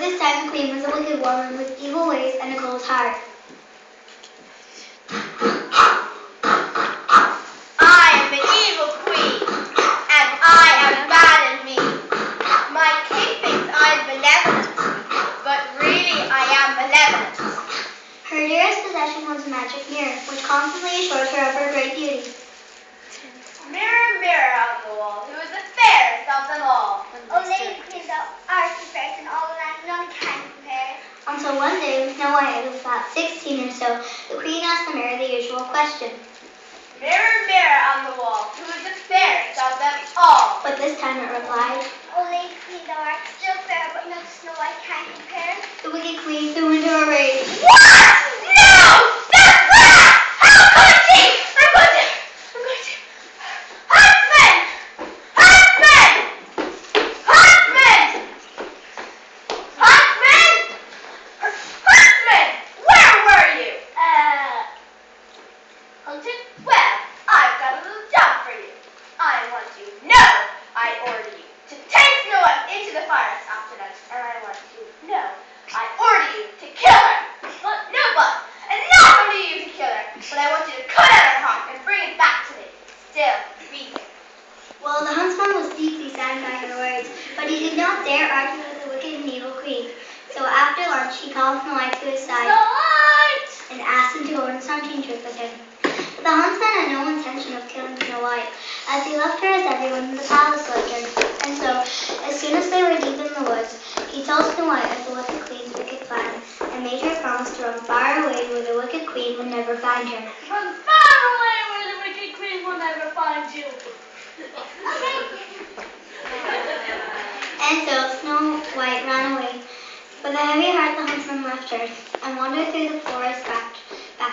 this time the queen was a wicked woman with evil ways and a cold heart. I am the evil queen, and I am bad and mean. My king thinks I am benevolent, but really I am malevolent. Her dearest possession was a magic mirror, which constantly assured her of her great beauty. Mirror, mirror on the wall, who is the fairest of them all? O Lady Queen, thou art the fairest in all the land, none can compare. Until one day, when Snow White was about 16 or so, the queen asked the mirror the usual question. Mirror, mirror on the wall, who is the fairest of them all? But this time it replied, O Lady Queen, thou art still fair, but no Snow White can compare. the wicked queen threw into a rage. What? No! That's bad! How could she? I'm going to... Huntsman! Huntsman! Huntsman! Huntsman! Huntsman! Where were you? Hunted? Well, I've got a little job for you. I want you to know I order you to take Snow White into the forest after lunch, and I want you to know I order you to kill her. But no but, and not only you to kill her, but I want you to cut out her heart and bring it back to me, still beating. Well, the huntsman was deeply saddened by her words, but he did not dare argue with the wicked and evil queen. So after lunch, he called Snow White to his side Snow White! and asked him to go on a hunting trip with him. The huntsman had no intention of killing Snow White, as he loved her as everyone in the palace loved her. And so, as soon as they were deep in the woods, he told Snow White of the wicked queen's wicked plan, and made her promise to run far away where the wicked queen would never find her. Run far away where the wicked queen will never find you. And so Snow White ran away. With a heavy heart, the huntsman left her and wandered through the forest back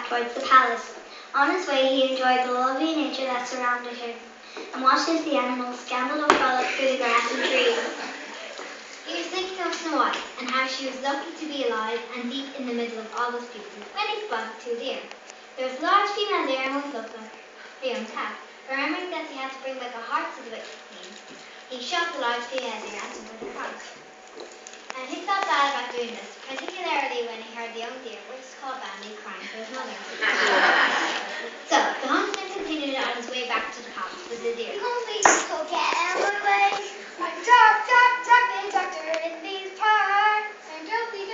towards the palace. On his way, he enjoyed the lovely nature that surrounded him and watched as the animals scampered or frolicked through the grass and trees. He was thinking of Snow White and how she was lucky to be alive and deep in the middle of all those people when he spotted two deer. There was a large female deer and one looked like a young calf. Remembering that he had to bring back a heart to the wicked queen, he shot the large female deer at him with a heart. And he felt bad about doing this, particularly when he heard the young deer, which is called Bambi, crying for his mother. So the huntsman continued on his way back to the palace with the deer. Come please, go get out of my way. I'm the doctor in these parts. I'm dopey,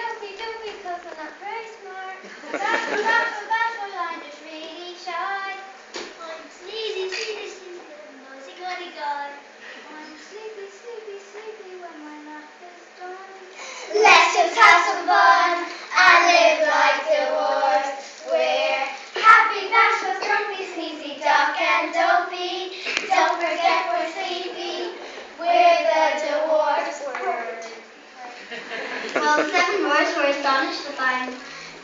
cause I'm not very smart. Bashful, I'm just really shy. I'm sneezy, noisy, goody guy. I'm sleepy when my nap is done. Let's just have some fun and live like the wars. We're happy, bashful, grumpy, sneezy, duck, and dopey. Don't forget we're sleepy. We're the dwarfs. Well, the seven dwarfs were astonished to find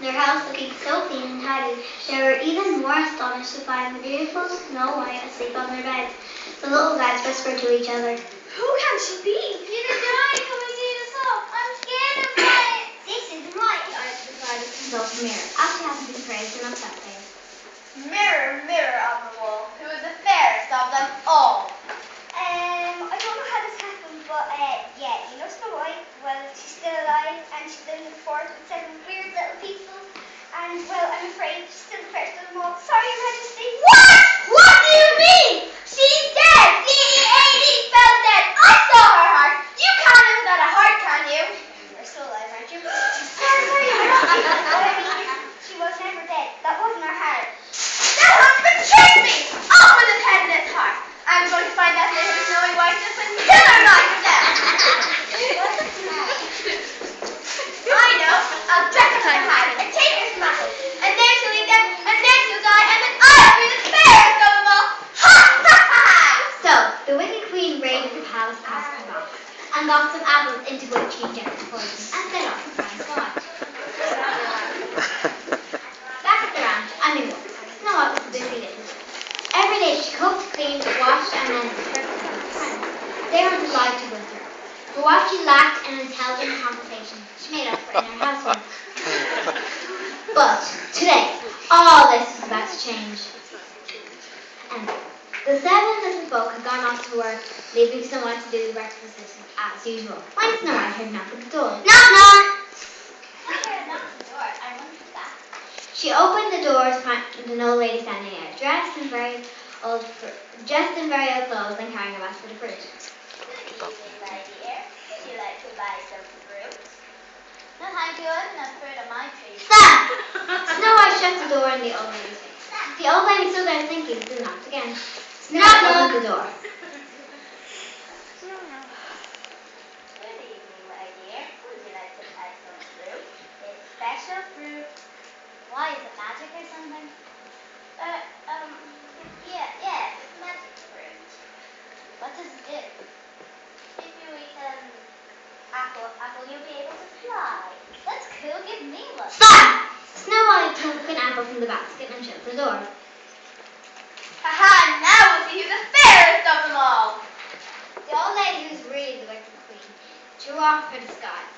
their house looking so clean and tidy. They were even more astonished to find the beautiful Snow White asleep on their beds. The little guys whispered to each other, Who can she be? Neither do I. Come and see us all. I'm scared of White. This is right. I decided to consult the mirror, after having been praised and upset by it. Mirror, mirror on the wall, who is the fairest of them all? I don't know how this happened, but yeah, you know Snow White? Well, she's still alive and she's still in the forest with seven weird little people. And well, I'm afraid she's still the fairest of them all. Sorry, Your Majesty. What? What do you mean? She's dead! D-E-A-D spelled dead! I saw her heart! You can't live without a heart, can you? You're still alive, aren't you? Sorry, Your Majesty. She was never dead. That wasn't her heart. That huntsman tricked me! Off with his head and his heart! I'm going to find that little snowy whiteness and kill her life down! I know! I'll dress her in a hat and take her some apples, and then she'll eat them, and then she'll die, and then I'll be the fairest of them all! Ha ha ha! So, the wicked queen raided the palace castle box and got some apples into which she injected poison and set off to find Snow White. Back at the ranch, on New York, Snow White was a busy little. Every day she cooked, cleaned, washed, and mended her friends. They were delighted with her. For what she lacked in intelligent conversation, she made up for in her housework. But today, all this is about to change. And The 7 little folk had gone off to work, leaving Snow White to do the breakfast as usual. When Snow White heard a knock at the door. Knock, knock! I heard a knock at the door. I wonder who's that. She opened the door to find an old lady standing there, dressed in very old clothes and carrying a basket of fruit. Good evening, my dear. Would you like to buy some fruit? No, thank you. I have enough fruit on my tree. Stop! Snow White shut the door in the old lady's face. The old lady stood there thinking, then knocked again. Snow White opened the door. Good evening, my dear. Would you like to buy some fruit? It's special fruit. Why, is it magic or something? Yeah, it's magic fruit. What does it do? If you eat an apple, you'll be able to fly. That's cool. Give me one. Stop! Snow White took an apple from the basket and shut the door. Haha, now we'll see who's the fairest of them all. The old lady, who's really the wicked queen, drew off her disguise.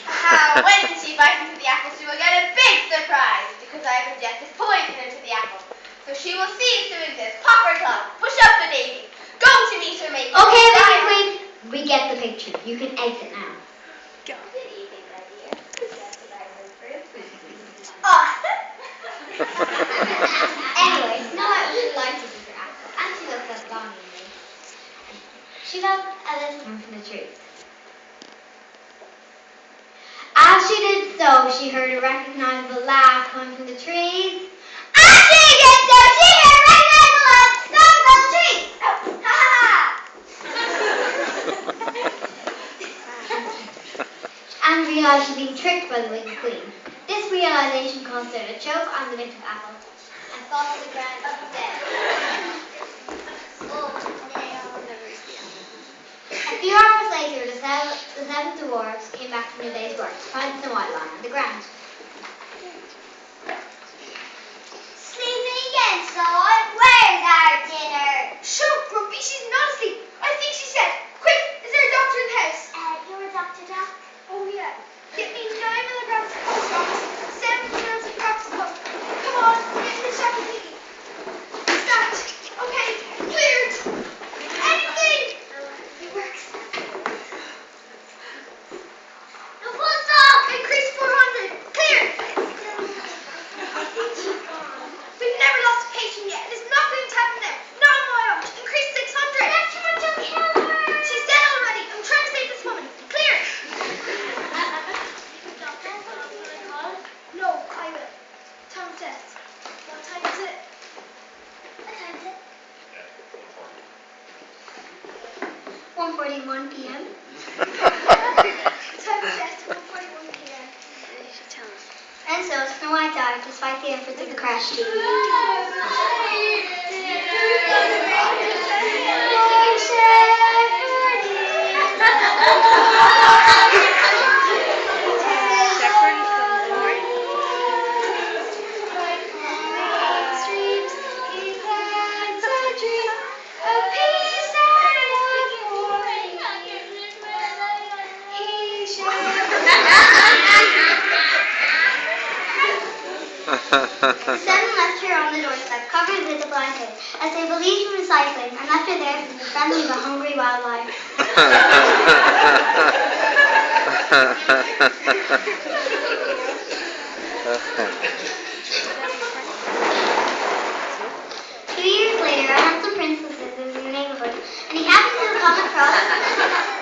Haha, when she bites into the apple, she will get a big surprise, because I have injected poison into the apple. So she will cease doing this. Pop her tongue, push up the daisy, go to meet her mate. Okay, Wicked Queen, we get the picture. You can exit now. Good evening, my dear. Would you like to buy some fruit? Oh. Anyway, Snow White was delighted with her apple, and she looked up longingly. She felt a little come from the trees. As she did so, she heard a recognizable laugh coming from the trees. As she did so, she heard a recognizable laugh coming from the trees. Oh, ha ha And realized she'd been tricked by the Wicked Queen. This realization caused her to choke on the bit of apple and fall to the ground dead. A few hours later, the 7 dwarves came back from their day's work to find Snow White lying on the ground. Sleeping again, Snow White. Where's our dinner? Shut up, Grumpy, she's not asleep. I think she's dead. Quick, is there a doctor in the house? You're a Dr. Duck? Oh yeah. Get me 9 milligrams of Costox, 7 grams of Proxicum. Come on, get in the shop immediately. Start. Okay, cleared. Anything. It works. No full stop! Increase 400. Cleared. We've never lost a patient yet. There's not going to happen now. Not on my watch. Increase 600. That's too much, I'll kill her! She's dead already. I'm trying to save this woman. Cleared. Doctor, will I call? No, I will. Time test. What time is it? What time is it? 1:41 p.m. Time test, 1:41 p.m. And so Snow White died despite the efforts of the crash team. The 7 left her on the doorstep, covered with a blanket, as they believed in recycling, and left her there for the friendly but hungry wildlife. 2 years later, a handsome prince was visiting the neighborhood, and he happened to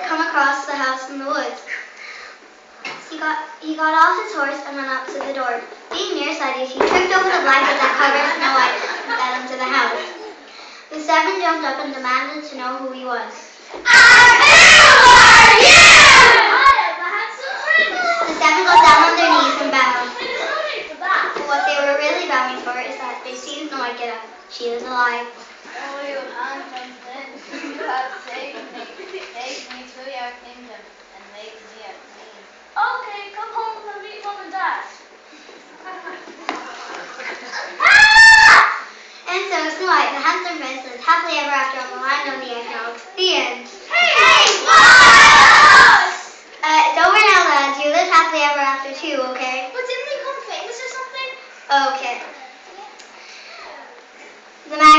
come across the house in the woods. He got off his horse and went up to the door. Being nearsighted, he tripped over the blanket that covered Snow White and fell into the house. The 7 jumped up and demanded to know who he was. Who are you? I am the handsome prince. The 7 got down on their knees and bowed. There's no need for that. But what they were really bowing for is that they see Snow White get up. She is alive. Oh, you handsome prince, you have saved me. Take me to your kingdom and make me a queen. Okay, come home and meet mom and dad. And so Snow White and the handsome prince lived happily ever after on the land of the eggnog. The end. Hey, what? Don't worry now, lads. You lived happily ever after too, okay? But didn't he become famous or something?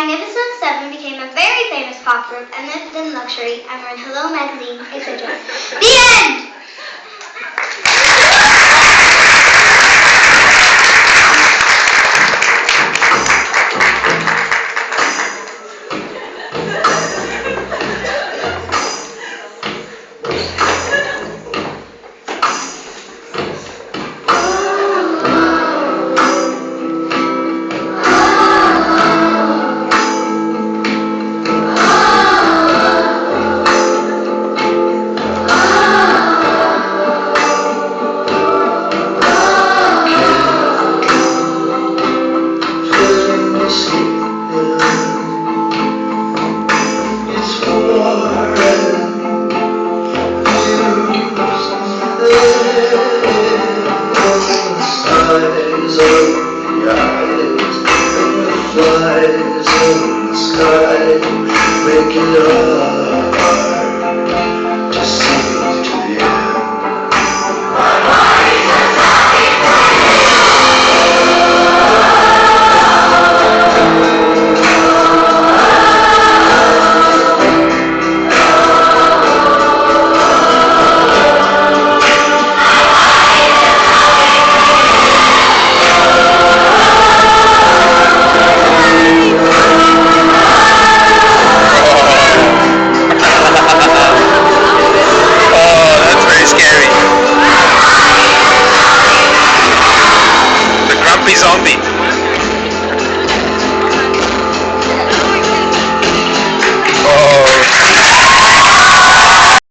Magnificent Seven became a very famous pop group and lived in luxury and were in Hello magazine, etc. The end! Zombie.